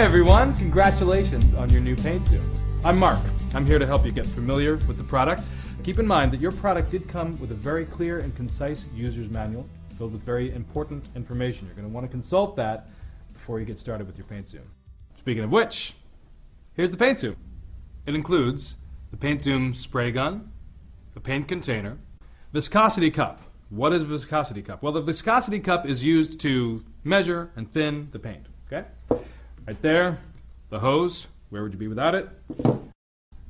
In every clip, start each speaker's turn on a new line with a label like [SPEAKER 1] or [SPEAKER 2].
[SPEAKER 1] everyone, congratulations on your new Paint Zoom. I'm Mark. I'm here to help you get familiar with the product. Keep in mind that your product did come with a very clear and concise user's manual filled with very important information. You're going to want to consult that before you get started with your Paint Zoom. Speaking of which, here's the Paint Zoom. It includes the Paint Zoom spray gun, the paint container, viscosity cup. What is a viscosity cup? Well, the viscosity cup is used to measure and thin the paint. Okay? Right there, the hose, where would you be without it?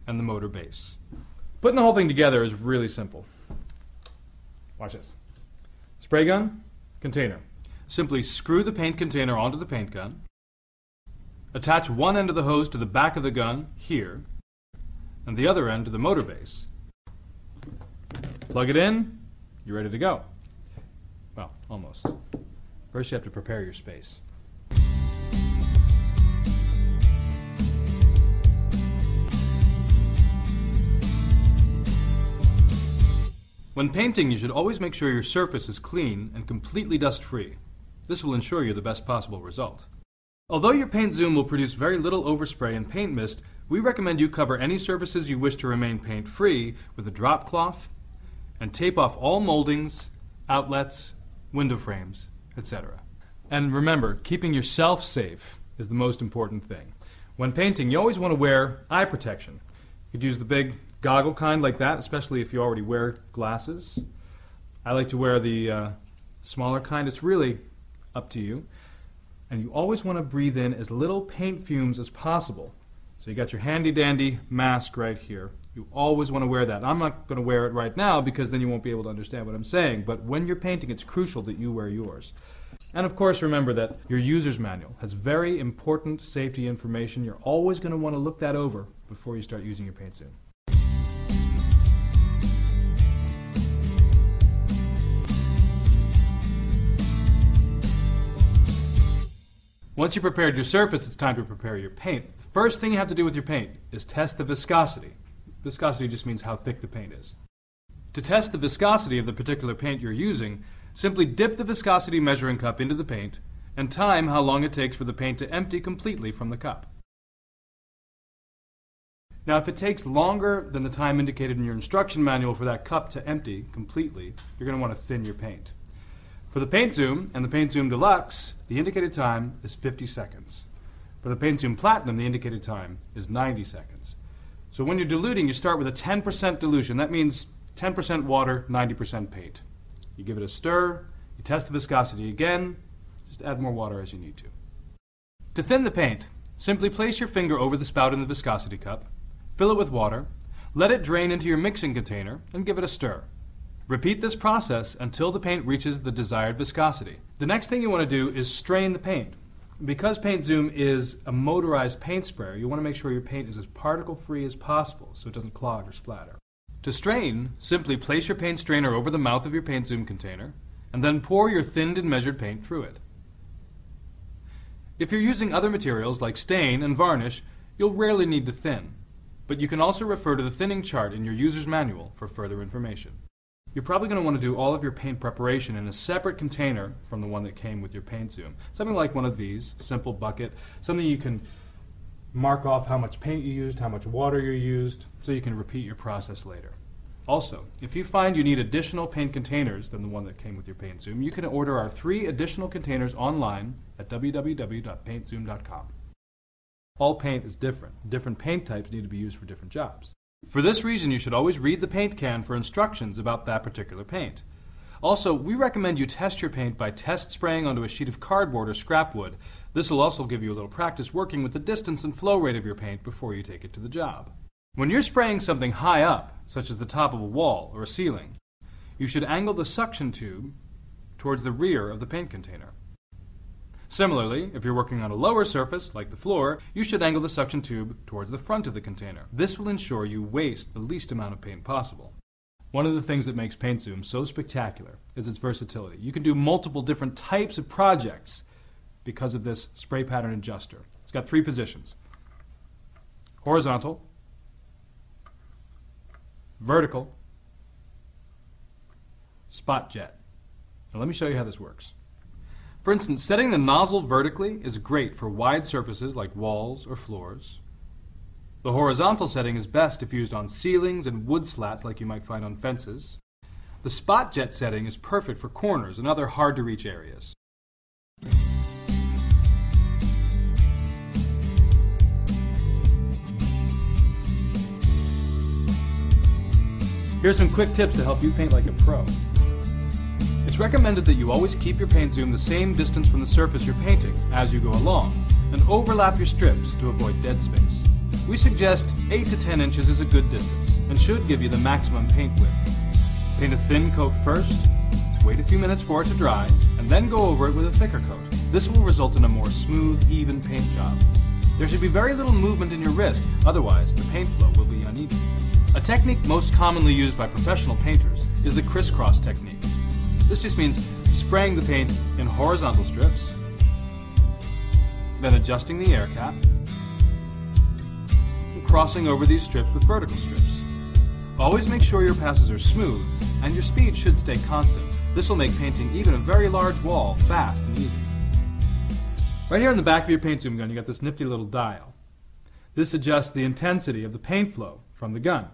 [SPEAKER 1] And the motor base. Putting the whole thing together is really simple. Watch this. Spray gun, container. Simply screw the paint container onto the paint gun. Attach one end of the hose to the back of the gun, here, and the other end to the motor base. Plug it in, you're ready to go. Well, almost. First you have to prepare your space. When painting, you should always make sure your surface is clean and completely dust-free. This will ensure you the best possible result. Although your Paint Zoom will produce very little overspray and paint mist, we recommend you cover any surfaces you wish to remain paint-free with a drop cloth and tape off all moldings, outlets, window frames, etc. And remember, keeping yourself safe is the most important thing. When painting, you always want to wear eye protection. You could use the big goggle kind like that, especially if you already wear glasses. I like to wear the smaller kind. It's really up to you. And you always want to breathe in as little paint fumes as possible. So you got your handy dandy mask right here. You always want to wear that. I'm not going to wear it right now because then you won't be able to understand what I'm saying. But when you're painting, it's crucial that you wear yours. And of course, remember that your user's manual has very important safety information. You're always going to want to look that over before you start using your Paint Zoom. Once you've prepared your surface, it's time to prepare your paint. The first thing you have to do with your paint is test the viscosity. Viscosity just means how thick the paint is. To test the viscosity of the particular paint you're using, simply dip the viscosity measuring cup into the paint and time how long it takes for the paint to empty completely from the cup. Now, if it takes longer than the time indicated in your instruction manual for that cup to empty completely, you're going to want to thin your paint. For the Paint Zoom and the Paint Zoom Deluxe, the indicated time is 50 seconds. For the Paint Zoom Platinum, the indicated time is 90 seconds. So when you're diluting, you start with a 10% dilution. That means 10% water, 90% paint. You give it a stir, you test the viscosity again, just add more water as you need to. To thin the paint, simply place your finger over the spout in the viscosity cup, fill it with water, let it drain into your mixing container, and give it a stir. Repeat this process until the paint reaches the desired viscosity. The next thing you want to do is strain the paint. Because Paint Zoom is a motorized paint sprayer, you want to make sure your paint is as particle-free as possible so it doesn't clog or splatter. To strain, simply place your paint strainer over the mouth of your Paint Zoom container and then pour your thinned and measured paint through it. If you're using other materials like stain and varnish, you'll rarely need to thin, but you can also refer to the thinning chart in your user's manual for further information. You're probably going to want to do all of your paint preparation in a separate container from the one that came with your Paint Zoom. Something like one of these, simple bucket, something you can mark off how much paint you used, how much water you used, so you can repeat your process later. Also, if you find you need additional paint containers than the one that came with your Paint Zoom, you can order our 3 additional containers online at www.paintzoom.com. All paint is different. Different paint types need to be used for different jobs. For this reason, you should always read the paint can for instructions about that particular paint. Also, we recommend you test your paint by test spraying onto a sheet of cardboard or scrap wood. This will also give you a little practice working with the distance and flow rate of your paint before you take it to the job. When you're spraying something high up, such as the top of a wall or a ceiling, you should angle the suction tube towards the rear of the paint container. Similarly, if you're working on a lower surface, like the floor, you should angle the suction tube towards the front of the container. This will ensure you waste the least amount of paint possible. One of the things that makes Paint Zoom so spectacular is its versatility. You can do multiple different types of projects because of this spray pattern adjuster. It's got 3 positions: horizontal, vertical, spot jet. Now let me show you how this works. For instance, setting the nozzle vertically is great for wide surfaces like walls or floors. The horizontal setting is best if used on ceilings and wood slats like you might find on fences. The spot jet setting is perfect for corners and other hard-to-reach areas. Here's some quick tips to help you paint like a pro. It's recommended that you always keep your paint zoom the same distance from the surface you're painting as you go along, and overlap your strips to avoid dead space. We suggest 8 to 10 inches is a good distance, and should give you the maximum paint width. Paint a thin coat first, wait a few minutes for it to dry, and then go over it with a thicker coat. This will result in a more smooth, even paint job. There should be very little movement in your wrist, otherwise the paint flow will be uneven. A technique most commonly used by professional painters is the crisscross technique. This just means spraying the paint in horizontal strips, then adjusting the air cap, and crossing over these strips with vertical strips. Always make sure your passes are smooth, and your speed should stay constant. This will make painting even a very large wall fast and easy. Right here in the back of your paint zoom gun, you got this nifty little dial. This adjusts the intensity of the paint flow from the gun.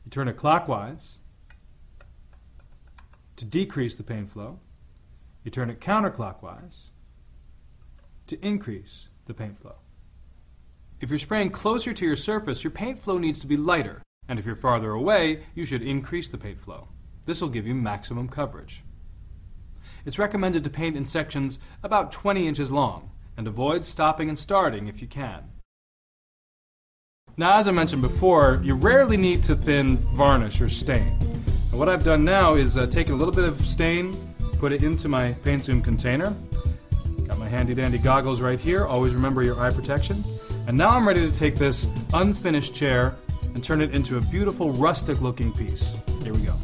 [SPEAKER 1] You turn it clockwise to decrease the paint flow. You turn it counterclockwise to increase the paint flow. If you're spraying closer to your surface, your paint flow needs to be lighter, and if you're farther away, you should increase the paint flow. This will give you maximum coverage. It's recommended to paint in sections about 20 inches long, and avoid stopping and starting if you can. Now, as I mentioned before, you rarely need to thin varnish or stain. And what I've done now is taken a little bit of stain, put it into my paint zoom container. Got my handy dandy goggles right here. Always remember your eye protection. And now I'm ready to take this unfinished chair and turn it into a beautiful rustic looking piece. Here we go.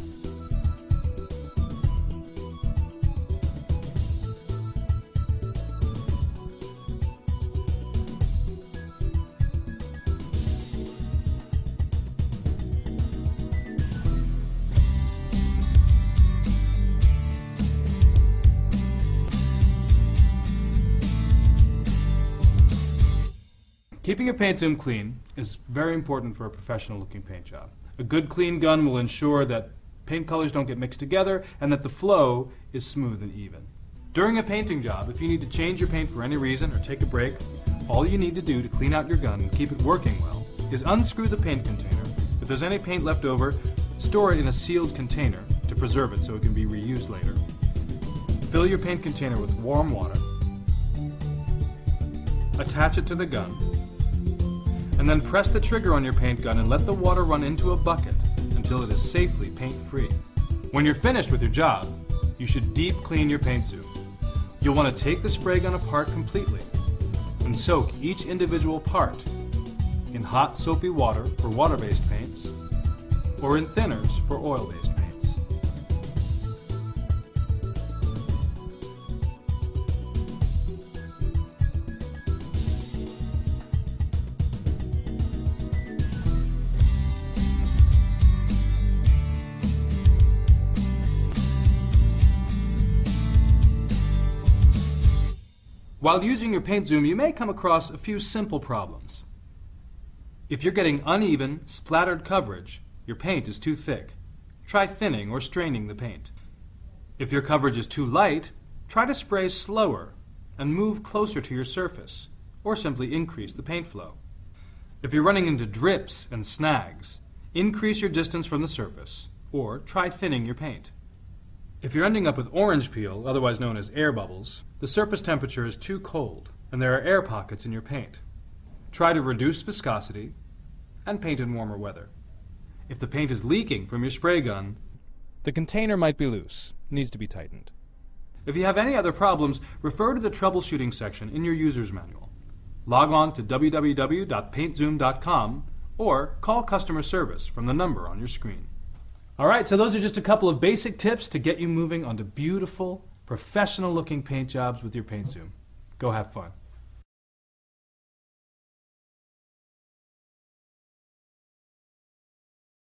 [SPEAKER 1] Keeping your paint zoom clean is very important for a professional looking paint job. A good clean gun will ensure that paint colors don't get mixed together and that the flow is smooth and even. During a painting job, if you need to change your paint for any reason or take a break, all you need to do to clean out your gun and keep it working well is unscrew the paint container. If there's any paint left over, store it in a sealed container to preserve it so it can be reused later. Fill your paint container with warm water, attach it to the gun, and then press the trigger on your paint gun and let the water run into a bucket until it is safely paint-free. When you're finished with your job, you should deep clean your paint zoom. You'll want to take the spray gun apart completely and soak each individual part in hot soapy water for water-based paints or in thinners for oil-based paints. While using your paint zoom, you may come across a few simple problems. If you're getting uneven, splattered coverage, your paint is too thick. Try thinning or straining the paint. If your coverage is too light, try to spray slower and move closer to your surface, or simply increase the paint flow. If you're running into drips and snags, increase your distance from the surface, or try thinning your paint. If you're ending up with orange peel, otherwise known as air bubbles, the surface temperature is too cold and there are air pockets in your paint. Try to reduce viscosity and paint in warmer weather. If the paint is leaking from your spray gun, the container might be loose, needs to be tightened. If you have any other problems, refer to the troubleshooting section in your user's manual. Log on to www.paintzoom.com or call customer service from the number on your screen. Alright, so those are just a couple of basic tips to get you moving onto beautiful, professional looking paint jobs with your paint zoom. Go have fun.